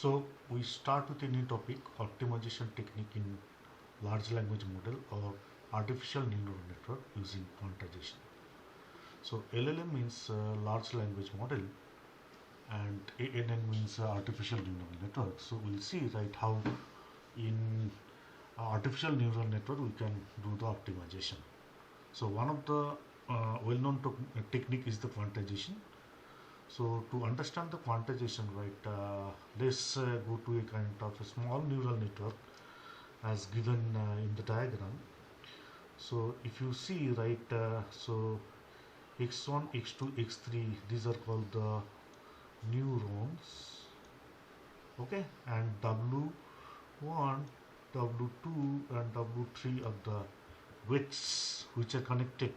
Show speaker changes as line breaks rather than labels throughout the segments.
So we start with a new topic, optimization technique in large language model or artificial neural network using quantization. So LLM means large language model and ANN means artificial neural network. So we'll see right how in artificial neural network we can do the optimization. So one of the well-known technique is the quantization. So to understand the quantization, right, let's go to a kind of a small neural network as given in the diagram. So if you see, right, so x1, x2, x3, these are called the neurons, okay, and w1, w2, and w3 are the weights which are connected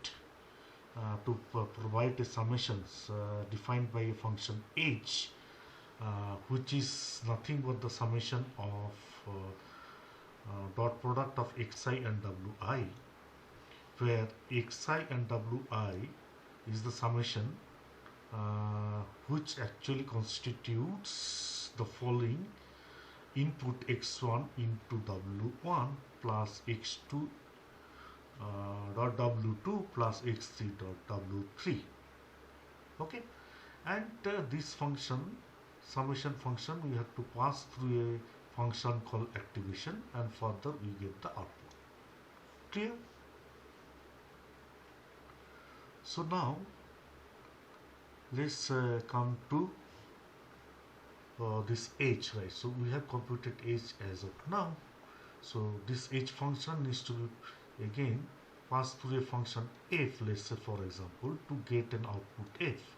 to provide a summations defined by a function h, which is nothing but the summation of dot product of xi and wi, where xi and wi is the summation which actually constitutes the following: input x1 into w1 plus x2 dot w2 plus x3 dot w3. Okay, and this function, summation function, we have to pass through a function called activation, and further we get the output. Clear? So now let's come to this h, right? So we have computed h as of now. So this h function needs to be again pass through a function f, let's say for example, to get an output f,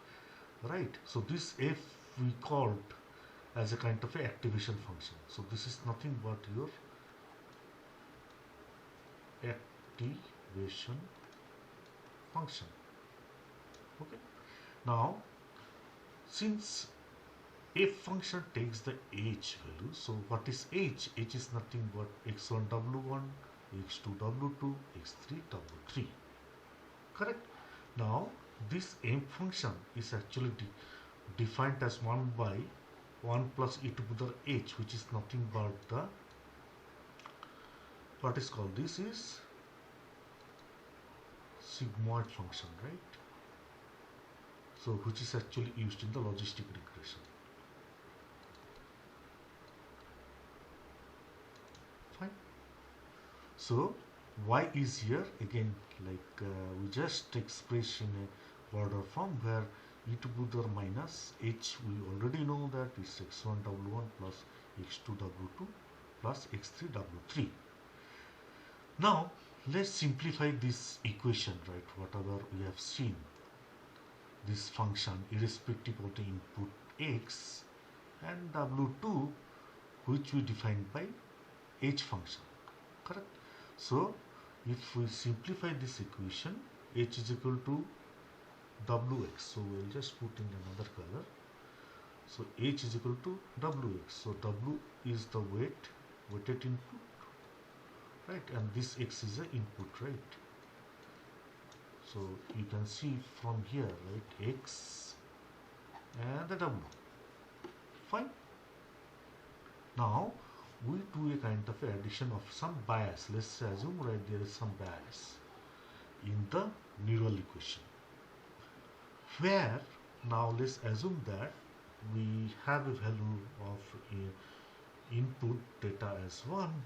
right? So this f we called as a kind of a activation function. So this is nothing but your activation function. Okay, now since f function takes the h value, so what is h? H is nothing but x1 w1, x2 w2, x3 w3. Correct? Now this m function is actually defined as 1 by 1 plus e to the power h, which is nothing but the, what is called, this is sigmoid function, right? So which is actually used in the logistic regression. Fine. So y is here again, like we just express in a order form where e to the power minus h, we already know that is x1 w1 plus x2 w2 plus x3 w3. Now let's simplify this equation, right? Whatever we have seen, this function irrespective of the input x and w2, which we defined by h function, correct? So if we simplify this equation, h is equal to wx, so we'll just put in another color. So h is equal to wx, so w is the weighted input, right, and this x is the input, right? So you can see from here, right, x and the w. Fine. Now we do a kind of addition of some bias. Let's assume, right, there is some bias in the neural equation, where now let's assume that we have a value of input data as 1,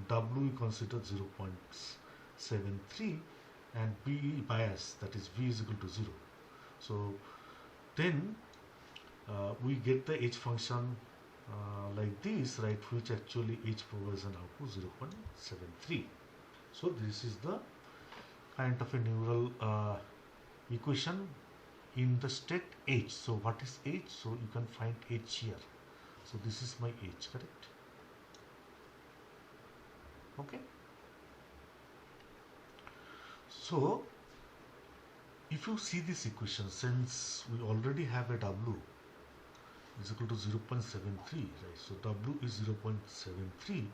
w we consider 0.73, and b bias, that is v is equal to 0. So then we get the h function like this, right, which actually h provides an output 0.73. So this is the kind of a neural equation in the state h. So what is h? So you can find h here. So this is my h, correct? Okay. So if you see this equation, since we already have a w is equal to 0.73, right? So w is 0.73.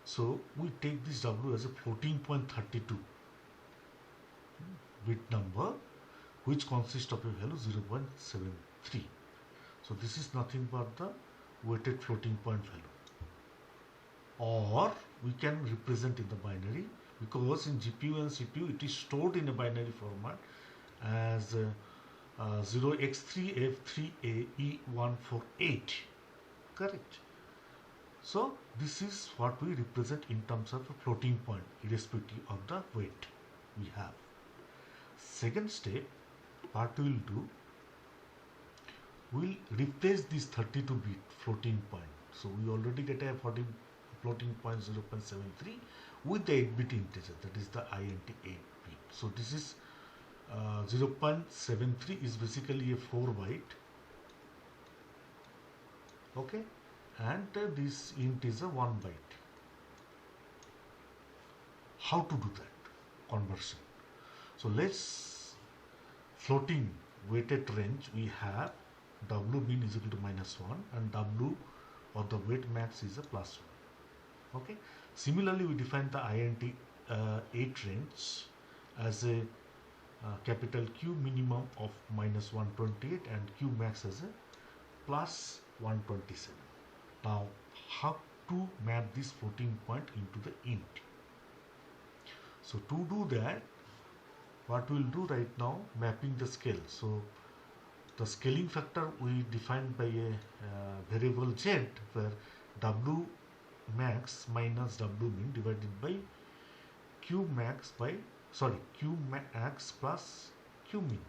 So we take this w as a 14.32 bit number, which consists of a value 0.73. So this is nothing but the weighted floating point value, or we can represent in the binary, because in GPU and CPU it is stored in a binary format as 0x3F3AE148. Correct. So this is what we represent in terms of a floating point irrespective of the weight we have. Second step, what we will do, we'll replace this 32-bit floating point. So we already get a floating point 0.73 with the 8-bit integer, that is the int 8-bit. So this is 0.73 is basically a 4 byte, okay, and this int is a 1 byte. How to do that conversion? So let's floating weighted range, we have W min is equal to -1 and W or the weight max is a +1. Okay. Similarly, we define the int 8 range as a capital Q minimum of -128 and Q max as a +127. Now, how to map this floating point into the int? So to do that, what we'll do right now, mapping the scale. So the scaling factor we defined by a variable z, where W max minus W min divided by Q max plus Q min.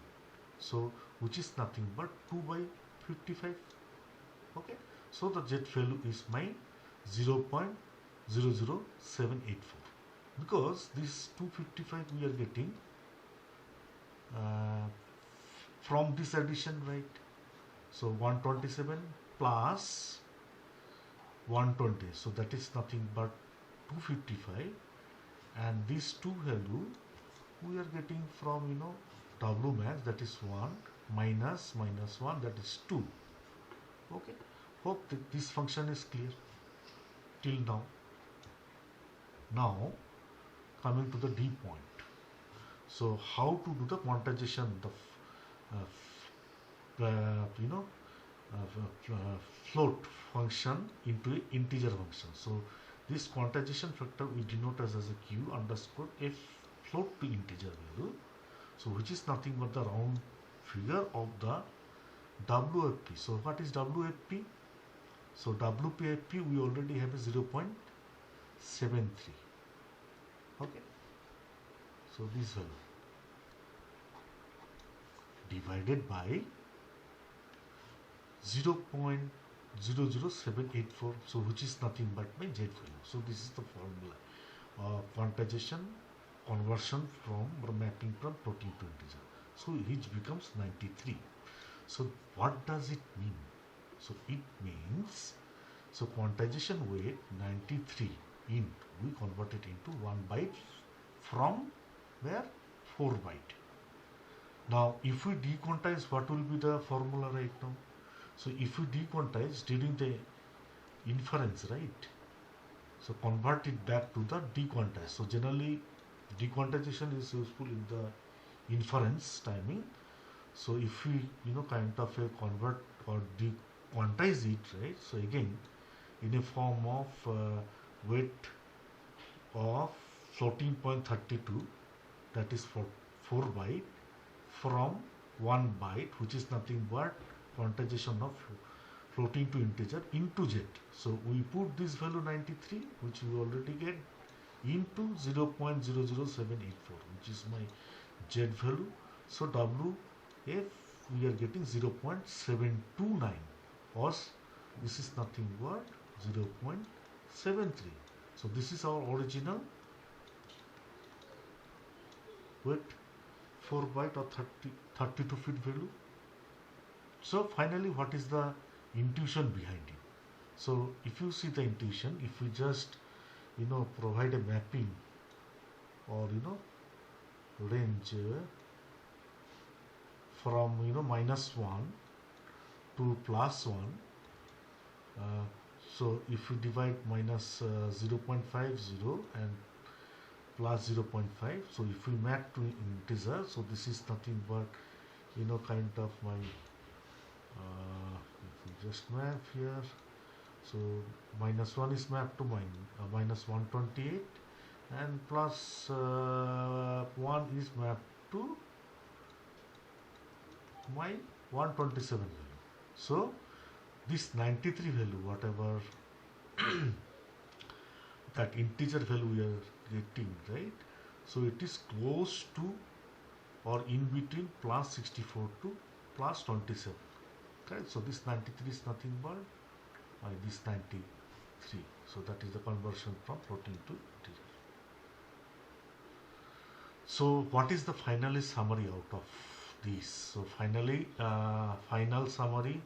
So which is nothing but 2 by 55. Okay. So the z value is my 0.00784, because this 255 we are getting from this addition, right? So 127 plus 120, so that is nothing but 255, and these two value we are getting from W max, that is 1 minus 1, that is 2. Okay, hope that this function is clear till now. Now coming to the D point. So how to do the quantization, the float function into an integer function. So this quantization factor we denote as a Q underscore F float to integer value. So which is nothing but the round figure of the WFP. So what is WFP? So WPFP we already have a 0.73. Okay. So this value divided by 0.00784, so which is nothing but my z value. So this is the formula quantization conversion from mapping from floating to integer. So which becomes 93. So what does it mean? So it means, so quantization weight 93 int, we convert it into 1 byte from where 4 byte. Now if we dequantize, what will be the formula right now? So if we dequantize during the inference, right? So convert it back to the dequantize. So generally dequantization is useful in the inference timing. So if we kind of convert or dequantize it, right? So again in a form of weight of floating point 32, that is for 4 byte from 1 byte, which is nothing but quantization of floating to integer into z. So we put this value 93, which we already get, into 0.00784, which is my z value. So WF we are getting 0.729, or this is nothing but 0.73. So this is our original weight 4 byte or 32 bit value. So finally, what is the intuition behind it? So if you see the intuition, if we just provide a mapping or range from -1 to +1, so if you divide minus 0.50 and plus 0.5, so if we map to integer, so this is nothing but kind of my if we just map here, So minus 1 is mapped to minus 128, and plus 1 is mapped to my 127 value. So this 93 value, whatever that integer value we are getting, right? So it is close to or in between plus 64 to plus 27. Right? So this 93 is nothing but this 93. So that is the conversion from floating to integer. So what is the finally summary out of this? So finally, final summary,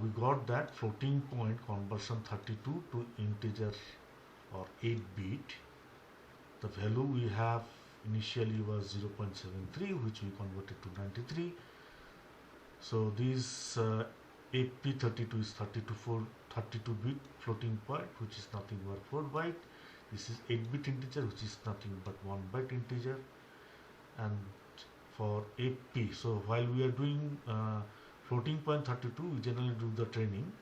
we got that floating point conversion 32 to integer or 8 bit. The value we have initially was 0.73, which we converted to 93. So this AP32 is 32 bit floating point, which is nothing but 4 byte. This is 8 bit integer, which is nothing but 1 byte integer. And for AP, so while we are doing floating point 32, we generally do the training,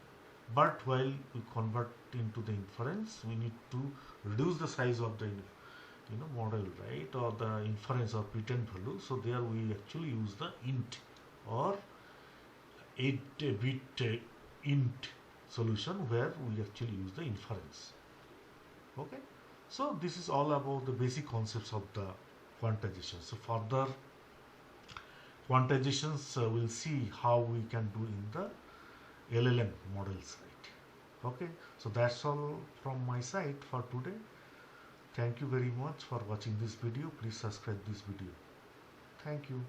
but while we convert into the inference, we need to reduce the size of the model, right, or the inference or pretend value. So there we actually use the int or 8-bit int solution, where we actually use the inference. Okay, so this is all about the basic concepts of the quantization. So further quantizations we'll see how we can do in the LLM models, right? Okay, so that's all from my side for today. Thank you very much for watching this video. Please subscribe this video. Thank you.